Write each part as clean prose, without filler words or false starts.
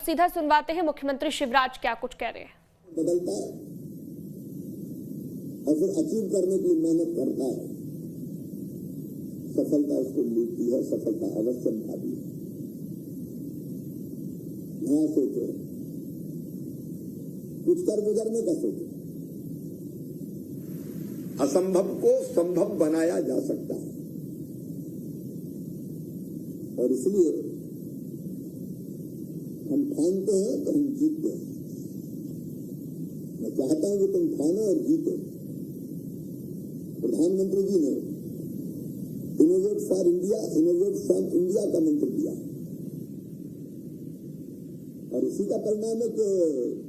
सीधा सुनवाते हैं मुख्यमंत्री शिवराज क्या कुछ कह रहे हैं। बदलता है और फिर अचीव करने के लिए मेहनत करता है, सफलता उसको मिलती है, सफलता अवश्य भावी है। नया सोचो, कुछ कर गुजरने का सोचो। असंभव को संभव बनाया जा सकता है और इसलिए हम ठानते हैं तो हम जीतते हैं। मैं चाहता हूं कि तुम ठानो और जीतो। प्रधानमंत्री जी ने innovate for India, innovate from India का मंत्र दिया और इसी का परिणाम है कि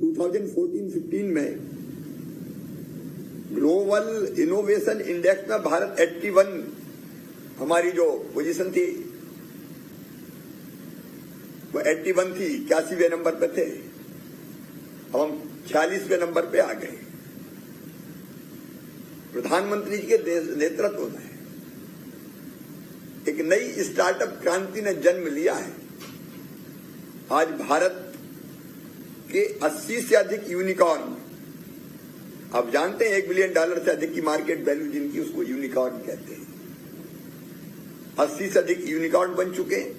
2014-15 में ग्लोबल इनोवेशन इंडेक्स में भारत 81 हमारी जो पोजीशन थी वो 81 थी, 81वें नंबर पे थे। अब हम 46वें नंबर पे आ गए। प्रधानमंत्री जी के नेतृत्व में एक नई स्टार्टअप क्रांति ने जन्म लिया है। आज भारत के 80 से अधिक यूनिकॉर्न, आप जानते हैं $1 बिलियन से अधिक की मार्केट वैल्यू जिनकी, उसको यूनिकॉर्न कहते हैं। 80 से अधिक यूनिकॉर्न बन चुके हैं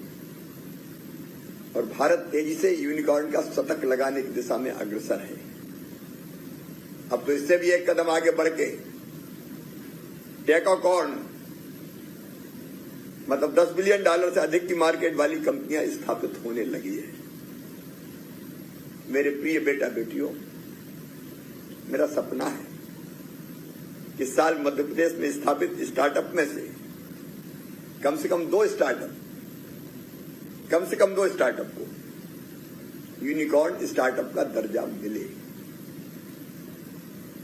और भारत तेजी से यूनिकॉर्न का शतक लगाने की दिशा में अग्रसर है। अब तो इससे भी एक कदम आगे बढ़ के डेकाकॉर्न, मतलब $10 बिलियन से अधिक की मार्केट वाली कंपनियां स्थापित होने लगी है। मेरे प्रिय बेटा बेटियों, मेरा सपना है कि इस साल मध्य प्रदेश में स्थापित स्टार्टअप में से कम से कम दो स्टार्टअप को यूनिकॉर्न स्टार्टअप का दर्जा मिले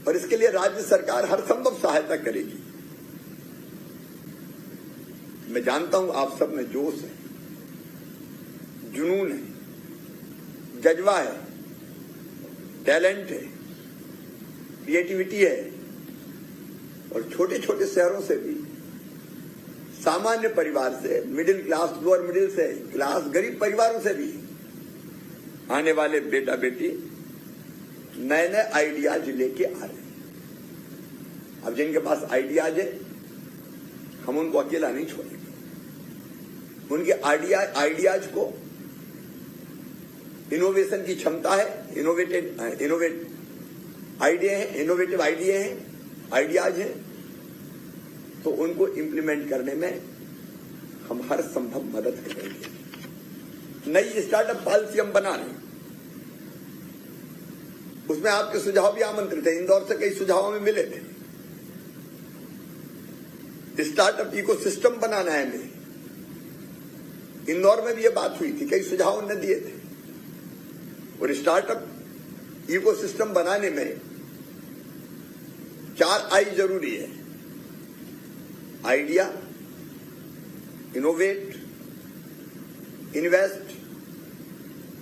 और इसके लिए राज्य सरकार हर संभव सहायता करेगी। मैं जानता हूं आप सब में जोश है, जुनून है, जज्बा है, टैलेंट है, क्रिएटिविटी है और छोटे छोटे शहरों से भी, सामान्य परिवार से, मिडिल क्लास, लोअर मिडिल से क्लास, गरीब परिवारों से भी आने वाले बेटा बेटी नए नए आइडियाज लेके आ रहे हैं। अब जिनके पास आइडियाज है हम उनको अकेला नहीं छोड़ेंगे। उनके आइडियाज को, इनोवेशन की क्षमता है, इनोवेटिव आइडियाज हैं, तो उनको इंप्लीमेंट करने में हम हर संभव मदद करेंगे। नई स्टार्टअप पॉलिसी हम बना रहे हैं, उसमें आपके सुझाव भी आमंत्रित थे। इंदौर से कई सुझाव हमें मिले थे। स्टार्टअप इकोसिस्टम बनाना है हमें। इंदौर में भी ये बात हुई थी, कई सुझाव उन्होंने दिए थे। और स्टार्टअप इकोसिस्टम बनाने में 4 I जरूरी है: आइडिया, इनोवेट, इन्वेस्ट,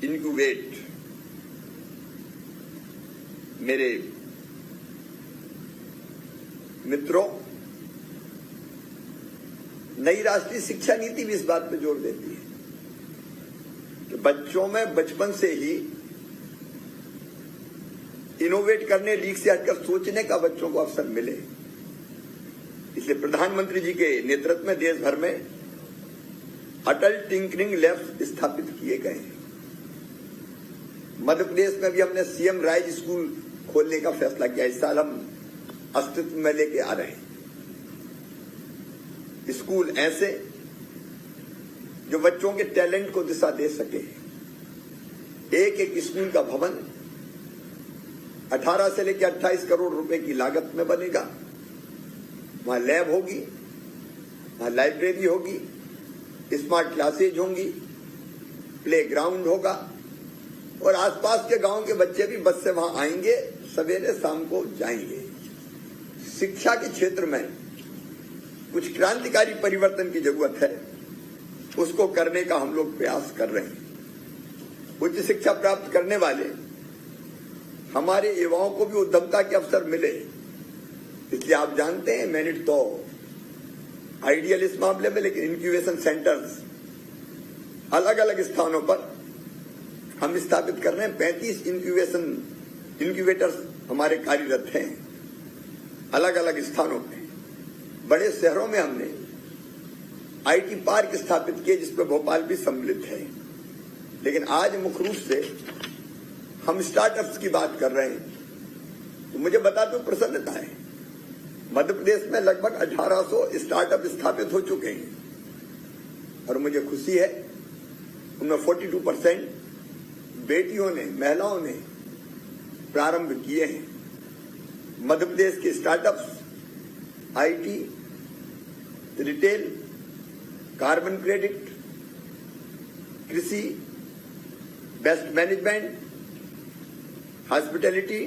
इनक्यूबेट। मेरे मित्रों, नई राष्ट्रीय शिक्षा नीति भी इस बात पर जोर देती है कि बच्चों में बचपन से ही इनोवेट करने, लीक से हटकर सोचने का बच्चों को अवसर मिले। इसलिए प्रधानमंत्री जी के नेतृत्व में देश भर में अटल टिंकरिंग लैब्स स्थापित किए गए हैं। मध्य प्रदेश में भी हमने सीएम राइज स्कूल खोलने का फैसला किया। इस साल हम अस्तित्व में लेके आ रहे हैं स्कूल ऐसे जो बच्चों के टैलेंट को दिशा दे सके। एक एक स्कूल का भवन 18 से लेकर 28 करोड़ रुपए की लागत में बनेगा। वहां लैब होगी, वहां लाइब्रेरी होगी, स्मार्ट क्लासेज होंगी, प्ले ग्राउंड होगा और आसपास के गांव के बच्चे भी बस से वहां आएंगे, सवेरे शाम को जाएंगे। शिक्षा के क्षेत्र में कुछ क्रांतिकारी परिवर्तन की जरूरत है, उसको करने का हम लोग प्रयास कर रहे हैं। उच्च शिक्षा प्राप्त करने वाले हमारे युवाओं को भी उद्यमता के अवसर मिले। इसलिए आप जानते हैं, मेरिट तो आइडियल इस मामले में, लेकिन इंक्यूबेशन सेंटर्स अलग अलग स्थानों पर हम स्थापित कर रहे हैं। 35 इंक्यूबेटर्स हमारे कार्यरत हैं अलग अलग स्थानों पे। बड़े शहरों में हमने आईटी पार्क स्थापित किए जिसपे भोपाल भी सम्मिलित है। लेकिन आज मुख्य रूप से हम स्टार्टअप्स की बात कर रहे हैं, तो मुझे बता दो प्रसन्नता है। मध्य प्रदेश में लगभग 1800 स्टार्टअप स्थापित हो चुके हैं और मुझे खुशी है उनमें 42% बेटियों ने, महिलाओं ने प्रारंभ किए हैं। मध्य प्रदेश के startups IT, retail, carbon credit, कृषि, बेस्ट मैनेजमेंट, हॉस्पिटैलिटी,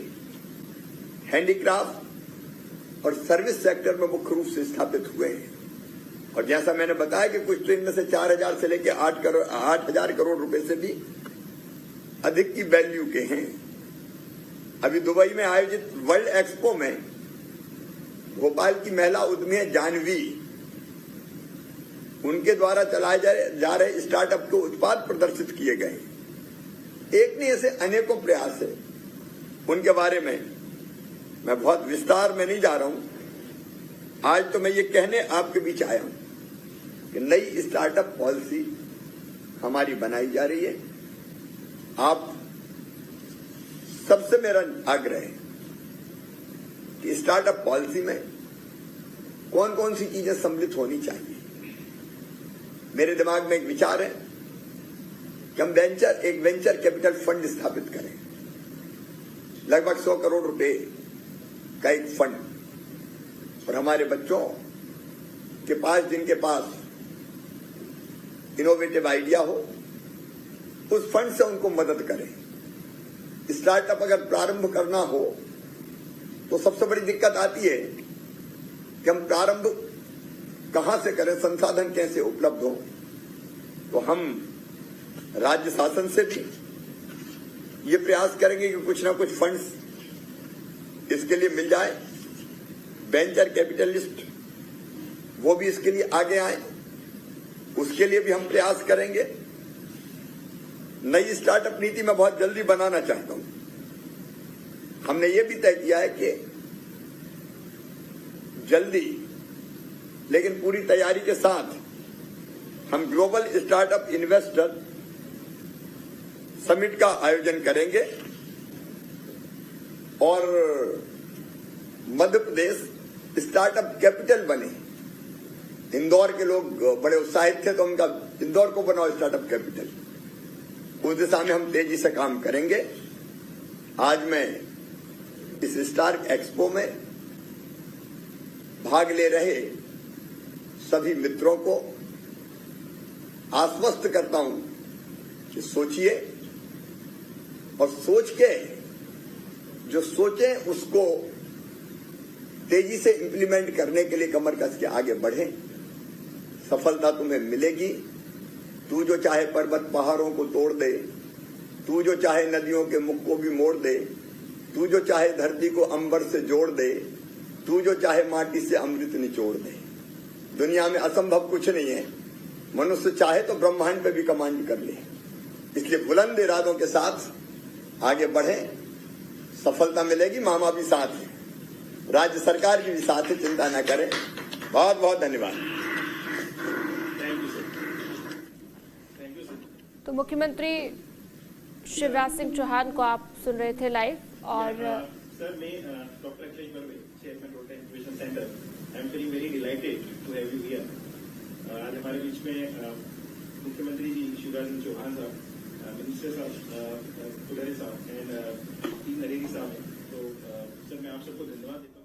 हैंडीक्राफ्ट और सर्विस सेक्टर में मुख्य रूप से स्थापित हुए हैं। और जैसा मैंने बताया कि कुछ तो इनमें से 4000 से लेकर 8,000 करोड़ रुपए से भी अधिक की वैल्यू के हैं। अभी दुबई में आयोजित वर्ल्ड एक्सपो में भोपाल की महिला उद्यमी है जानवी, उनके द्वारा चलाए जा रहे स्टार्टअप के उत्पाद प्रदर्शित किए गए। एक नहीं, ऐसे अनेकों प्रयास है। उनके बारे में मैं बहुत विस्तार में नहीं जा रहा हूं। आज तो मैं ये कहने आपके बीच आया हूं कि नई स्टार्टअप पॉलिसी हमारी बनाई जा रही है। आप सबसे मेरा आग्रह है कि स्टार्टअप पॉलिसी में कौन कौन सी चीजें सम्मिलित होनी चाहिए। मेरे दिमाग में एक विचार है कि हम एक वेंचर कैपिटल फंड स्थापित करें, लगभग 100 करोड़ रुपए का एक फंड, और हमारे बच्चों के पास, जिनके पास इनोवेटिव आइडिया हो, उस फंड से उनको मदद करें। स्टार्टअप अगर प्रारंभ करना हो तो सबसे बड़ी दिक्कत आती है कि हम प्रारंभ कहां से करें, संसाधन कैसे उपलब्ध हो। तो हम राज्य शासन से भी ये प्रयास करेंगे कि कुछ ना कुछ फंड्स इसके लिए मिल जाए। वेंचर कैपिटलिस्ट वो भी इसके लिए आगे आए, उसके लिए भी हम प्रयास करेंगे। नई स्टार्टअप नीति मैं बहुत जल्दी बनाना चाहता हूं। हमने ये भी तय किया है कि जल्दी लेकिन पूरी तैयारी के साथ हम ग्लोबल स्टार्टअप इन्वेस्टर समिट का आयोजन करेंगे और मध्य प्रदेश स्टार्टअप कैपिटल बने। इंदौर के लोग बड़े उत्साहित थे तो उनका इंदौर को बनाओ स्टार्टअप कैपिटल, उस दिशा में हम तेजी से काम करेंगे। आज मैं इस स्टार्ट एक्सपो में भाग ले रहे सभी मित्रों को आश्वस्त करता हूं कि सोचिए और सोच के जो सोचें उसको तेजी से इंप्लीमेंट करने के लिए कमर कस के आगे बढ़ें। सफलता तुम्हें मिलेगी। तू जो चाहे पर्वत पहाड़ों को तोड़ दे, तू जो चाहे नदियों के मुख को भी मोड़ दे, तू जो चाहे धरती को अंबर से जोड़ दे, तू जो चाहे माटी से अमृत निचोड़ दे। दुनिया में असंभव कुछ नहीं है। मनुष्य चाहे तो ब्रह्मांड पे भी कमांड कर ले। इसलिए बुलंद इरादों के साथ आगे बढ़े, सफलता मिलेगी। मामा भी साथ है, राज्य सरकार की भी साथ है, चिंता न करें। बहुत बहुत धन्यवाद। तो मुख्यमंत्री शिवराज सिंह चौहान को आप सुन रहे थे लाइव। और सर, मैं doctor Akhilesh Barve, chairman Rota incubation centre, I am feeling very delighted to have you here. आज हमारे बीच में मुख्यमंत्री जी शिवराज सिंह चौहान साहब, मिनिस्टर साहब, पुजारी साहब एंड टी नरेगी साहब हैं। तो सर, मैं आप सबको धन्यवाद देता हूँ।